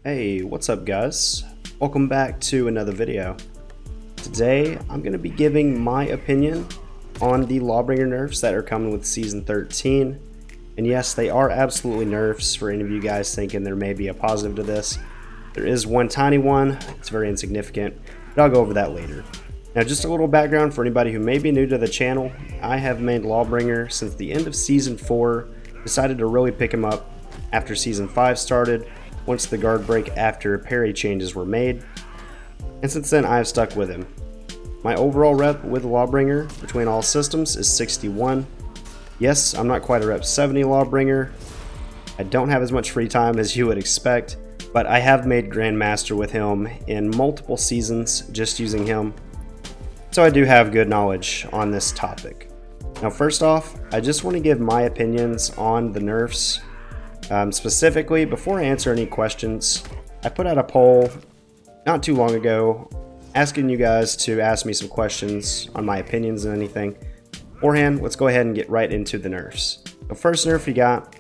Hey, what's up guys? Welcome back to another video. Today, I'm going to be giving my opinion on the Lawbringer nerfs that are coming with Season 13. And yes, they are absolutely nerfs for any of you guys thinking there may be a positive to this. There is one tiny one, it's very insignificant, but I'll go over that later. Now just a little background for anybody who may be new to the channel. I have made Lawbringer since the end of Season 4, decided to really pick him up after Season 5 started, once the guard break after parry changes were made, and since then I have stuck with him. My overall rep with Lawbringer between all systems is 61. Yes, I'm not quite a rep 70 Lawbringer. I don't have as much free time as you would expect, but I have made Grandmaster with him in multiple seasons just using him, so I do have good knowledge on this topic. Now first off, I just want to give my opinions on the nerfs. Specifically, before I answer any questions, I put out a poll not too long ago asking you guys to ask me some questions on my opinions and anything. Beforehand, let's go ahead and get right into the nerfs. The first nerf he got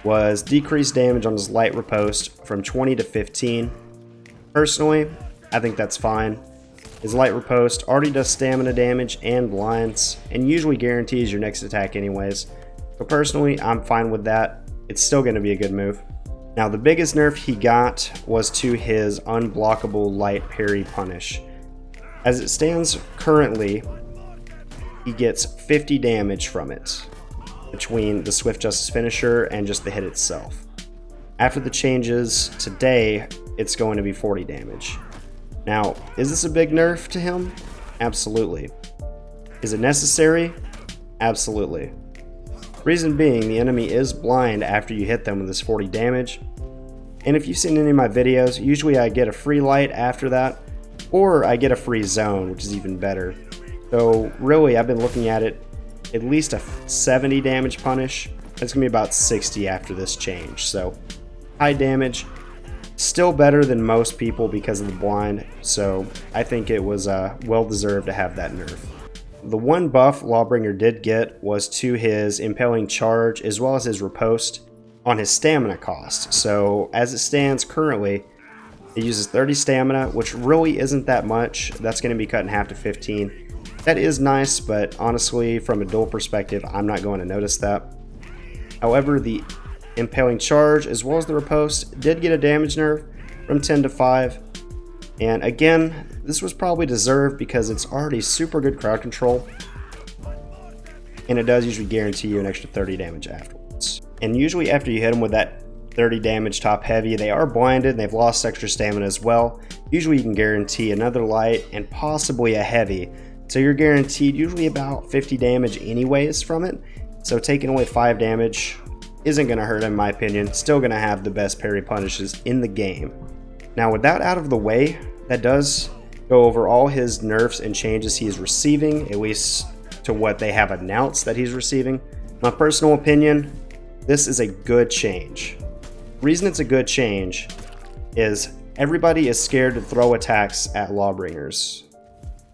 was decreased damage on his light riposte from 20 to 15. Personally, I think that's fine. His light riposte already does stamina damage and blinds, and usually guarantees your next attack anyways. So personally, I'm fine with that. It's still going to be a good move. Now the biggest nerf he got was to his unblockable light parry punish. As it stands currently, he gets 50 damage from it between the Swift Justice finisher and just the hit itself. After the changes today, it's going to be 40 damage. Now, is this a big nerf to him? Absolutely. Is it necessary? Absolutely. Reason being, the enemy is blind after you hit them with this 40 damage. And if you've seen any of my videos, usually I get a free light after that, or I get a free zone, which is even better. So really, I've been looking at it, at least a 70 damage punish. It's going to be about 60 after this change. So high damage, still better than most people because of the blind. So I think it was well deserved to have that nerf. The one buff Lawbringer did get was to his Impaling charge as well as his riposte on his stamina cost. So as it stands currently, it uses 30 stamina, which really isn't that much. That's going to be cut in half to 15. That is nice, but honestly, from a duel perspective, I'm not going to notice that. However, the Impaling charge as well as the riposte did get a damage nerf from 10 to 5. And again, this was probably deserved because it's already super good crowd control, and it does usually guarantee you an extra 30 damage afterwards. And usually after you hit them with that 30 damage top heavy, they are blinded and they've lost extra stamina as well. Usually you can guarantee another light and possibly a heavy, so you're guaranteed usually about 50 damage anyways from it. So taking away 5 damage isn't going to hurt in my opinion. Still going to have the best parry punishes in the game. Now with that out of the way, that does go over all his nerfs and changes he is receiving, at least to what they have announced that he's receiving. My personal opinion, this is a good change. The reason it's a good change is everybody is scared to throw attacks at Lawbringers.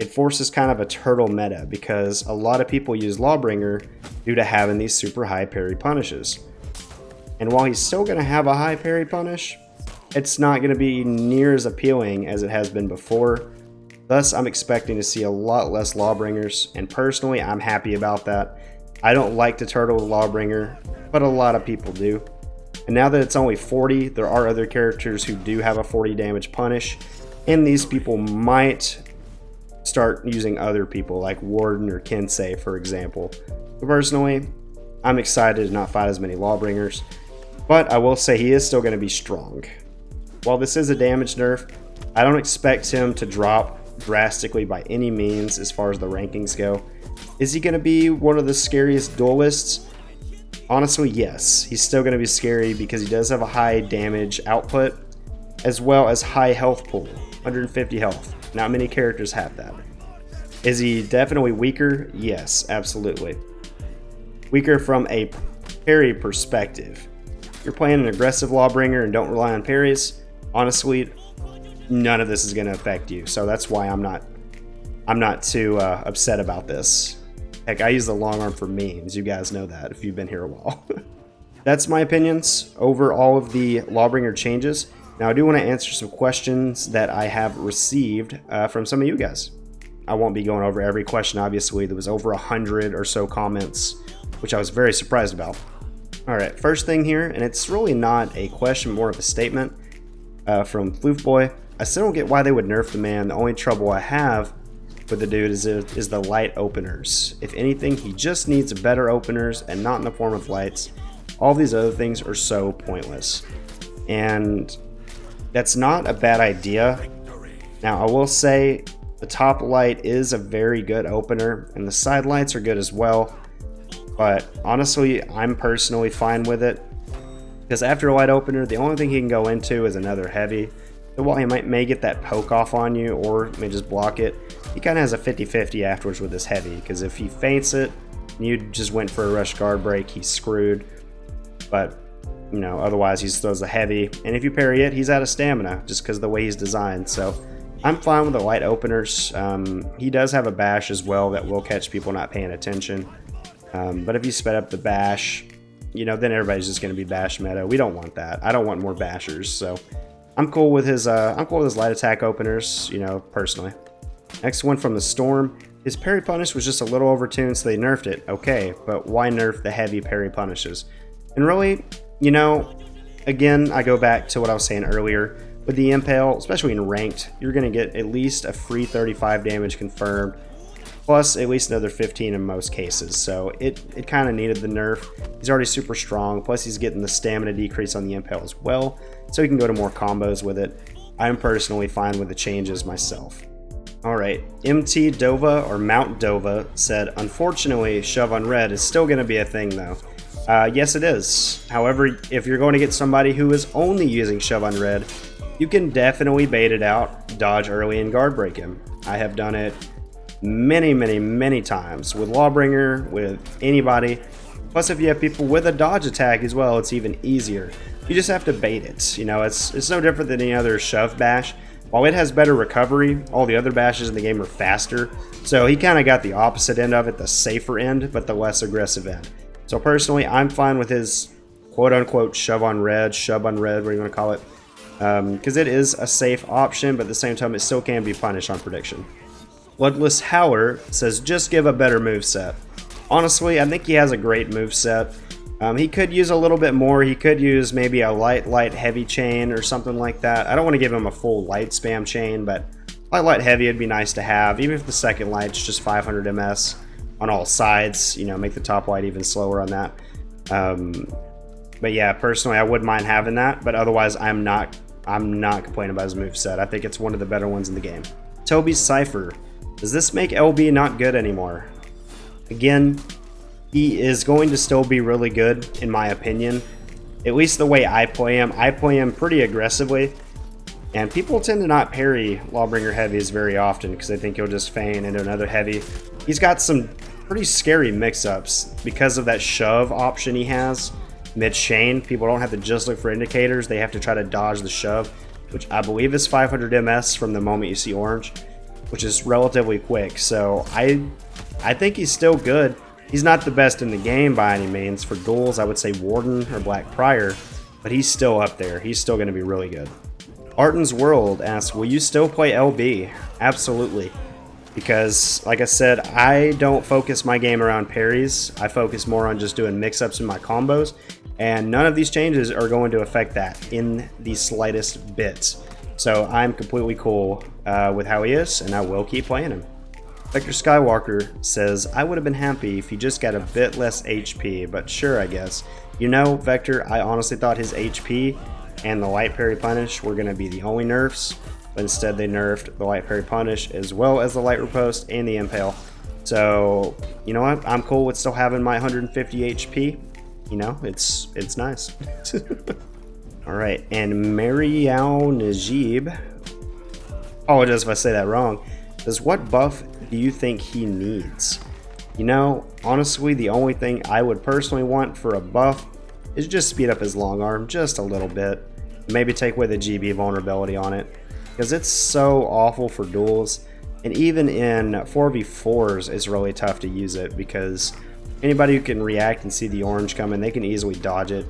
It forces kind of a turtle meta because a lot of people use Lawbringer due to having these super high parry punishes. And while he's still going to have a high parry punish, it's not going to be near as appealing as it has been before. Thus, I'm expecting to see a lot less Lawbringers, and personally, I'm happy about that. I don't like to turtle with Lawbringer, but a lot of people do. And now that it's only 40, there are other characters who do have a 40 damage punish, and these people might start using other people like Warden or Kensei, for example. But personally, I'm excited to not fight as many Lawbringers, but I will say he is still going to be strong. While this is a damage nerf, I don't expect him to drop drastically by any means as far as the rankings go. Is he going to be one of the scariest duelists? Honestly, yes. He's still going to be scary because he does have a high damage output as well as high health pool, 150 health. Not many characters have that. Is he definitely weaker? Yes, absolutely. Weaker from a parry perspective. If you're playing an aggressive Lawbringer and don't rely on parries, honestly, none of this is going to affect you. So that's why I'm not too upset about this. Heck, I use the long arm for memes. You guys know that if you've been here a while. That's my opinions over all of the Lawbringer changes. Now I do want to answer some questions that I have received from some of you guys. I won't be going over every question, obviously. There was over 100 or so comments, which I was very surprised about. Alright, first thing here, and it's really not a question, more of a statement from Floofboy. I still don't get why they would nerf the man. The only trouble I have with the dude is the light openers. If anything, he just needs better openers and not in the form of lights. All these other things are so pointless. And that's not a bad idea. Now, I will say the top light is a very good opener, and the side lights are good as well. But honestly, I'm personally fine with it, because after a light opener, the only thing he can go into is another heavy. So while he may get that poke off on you, or may just block it, he kind of has a 50-50 afterwards with his heavy, because if he feints it, and you just went for a rush guard break, he's screwed. But, you know, otherwise he throws the heavy, and if you parry it, he's out of stamina, just because of the way he's designed. So I'm fine with the light openers. He does have a bash as well that will catch people not paying attention. But if you sped up the bash, you know, then everybody's just going to be bash meta. We don't want that. I don't want more bashers, so I'm cool with his light attack openers, you know, personally. Next one from the Storm. His parry punish was just a little overtuned, so they nerfed it. Okay, but why nerf the heavy parry punishes? And really, you know, again, I go back to what I was saying earlier. With the Impale, especially in ranked, you're going to get at least a free 35 damage confirmed, plus at least another 15 in most cases. So it kind of needed the nerf. He's already super strong, plus he's getting the stamina decrease on the Impale as well, so he can go to more combos with it. I'm personally fine with the changes myself. Alright, MT Dova, or Mount Dova, said, unfortunately, shove on red is still going to be a thing though. Yes it is. However, if you're going to get somebody who is only using shove on red, you can definitely bait it out, dodge early, and guard break him. I have done it many times with Lawbringer, with anybody. Plus, if you have people with a dodge attack as well, it's even easier. You just have to bait it. You know, it's no different than any other shove bash. While it has better recovery, all the other bashes in the game are faster. So he kind of got the opposite end of it, the safer end, but the less aggressive end. So personally, I'm fine with his quote-unquote shove on red, whatever you want to call it. Because it is a safe option, but at the same time, it still can be punished on prediction. Bloodless Howler says, just give a better moveset. Honestly, I think he has a great moveset. He could use a little bit more. He could use maybe a light, heavy chain or something like that. I don't want to give him a full light spam chain, but light, heavy would be nice to have. Even if the second light's just 500 ms on all sides, you know, make the top light even slower on that. But yeah, personally, I wouldn't mind having that, but otherwise, I'm not complaining about his moveset. I think it's one of the better ones in the game. Toby's Cypher. Does this make LB not good anymore? Again, he is going to still be really good, in my opinion. At least the way I play him pretty aggressively. And people tend to not parry Lawbringer heavies very often because they think he'll just feign into another heavy. He's got some pretty scary mix-ups because of that shove option he has. Mid-chain, people don't have to just look for indicators, they have to try to dodge the shove, which I believe is 500 ms from the moment you see orange, which is relatively quick. So I think he's still good. He's not the best in the game by any means. For duels, I would say Warden or Black Prior, but he's still up there. He's still going to be really good. Arton's World asks, will you still play LB? Absolutely. Because, like I said, I don't focus my game around parries. I focus more on just doing mix-ups in my combos, and none of these changes are going to affect that in the slightest bit. So I'm completely cool with how he is, and I will keep playing him. Vector Skywalker says, I would have been happy if he just got a bit less HP, but sure, I guess. You know, Vector, I honestly thought his HP and the light parry punish were going to be the only nerfs, but instead they nerfed the light parry punish as well as the light riposte and the impale. So, you know what? I'm cool with still having my 150 HP. You know, it's nice. Alright, and Mariao Najib, apologize if I say that wrong, says, what buff do you think he needs? You know, honestly, the only thing I would personally want for a buff is just speed up his long arm just a little bit. Maybe take away the GB vulnerability on it, because it's so awful for duels. And even in 4v4s, it's really tough to use it because anybody who can react and see the orange coming, they can easily dodge it.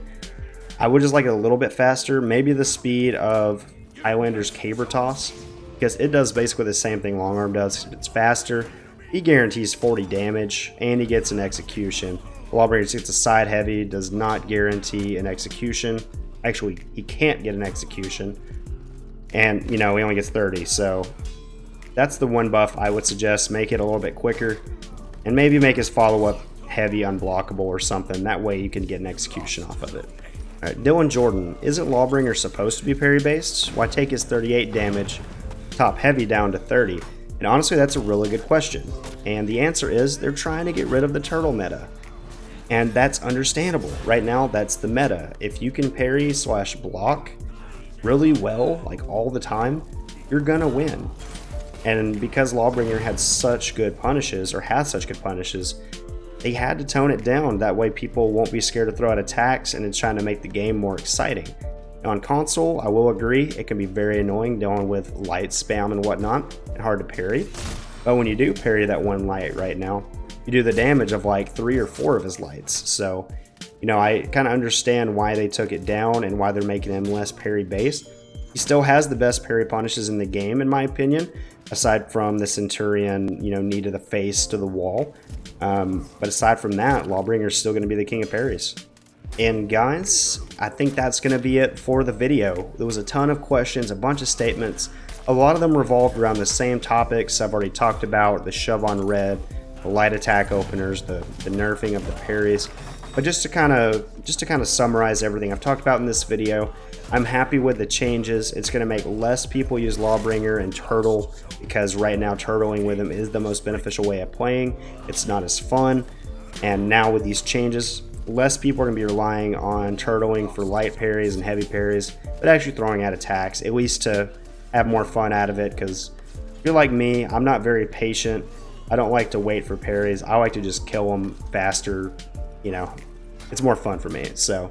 I would just like it a little bit faster, maybe the speed of Highlander's Caber Toss, because it does basically the same thing Long Arm does. It's faster, he guarantees 40 damage, and he gets an execution. Lawbringer gets a side heavy, does not guarantee an execution. Actually, he can't get an execution, and you know, he only gets 30, so that's the one buff I would suggest. Make it a little bit quicker, and maybe make his follow-up heavy unblockable or something. That way you can get an execution off of it. Alright, Dylan Jordan, isn't Lawbringer supposed to be parry based? Why take his 38 damage top heavy down to 30? And honestly, that's a really good question. And the answer is they're trying to get rid of the turtle meta. And that's understandable. Right now, that's the meta. If you can parry slash block really well, like all the time, you're gonna win. And because Lawbringer had such good punishes, or has such good punishes, they had to tone it down. That way people won't be scared to throw out attacks, and it's trying to make the game more exciting. Now, on console, I will agree, it can be very annoying dealing with light spam and whatnot, and hard to parry. But when you do parry that one light right now, you do the damage of like 3 or 4 of his lights. So, you know, I kind of understand why they took it down and why they're making him less parry based. He still has the best parry punishes in the game, in my opinion, aside from the Centurion, you know, knee to the face to the wall. But aside from that, Lawbringer is still going to be the king of parries. And guys, I think that's going to be it for the video. There was a ton of questions, a bunch of statements. A lot of them revolved around the same topics I've already talked about: the shove on red, the light attack openers, the nerfing of the parries. But just to kind of summarize everything I've talked about in this video, I'm happy with the changes. It's going to make less people use Lawbringer and turtle, because right now turtling with him is the most beneficial way of playing. It's not as fun. And now with these changes, less people are going to be relying on turtling for light parries and heavy parries, but actually throwing out attacks, at least to have more fun out of it. Because if you're like me, I'm not very patient. I don't like to wait for parries. I like to just kill them faster. You know, it's more fun for me. So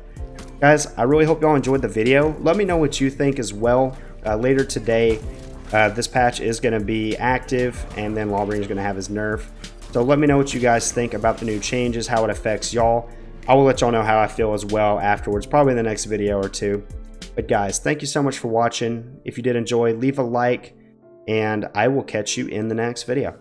guys, I really hope y'all enjoyed the video. Let me know what you think as well. Later today, this patch is going to be active, and then Lawbringer is going to have his nerf. So let me know what you guys think about the new changes, how it affects y'all. I will let y'all know how I feel as well afterwards, probably in the next video or two. But guys, thank you so much for watching. If you did enjoy, leave a like, and I will catch you in the next video.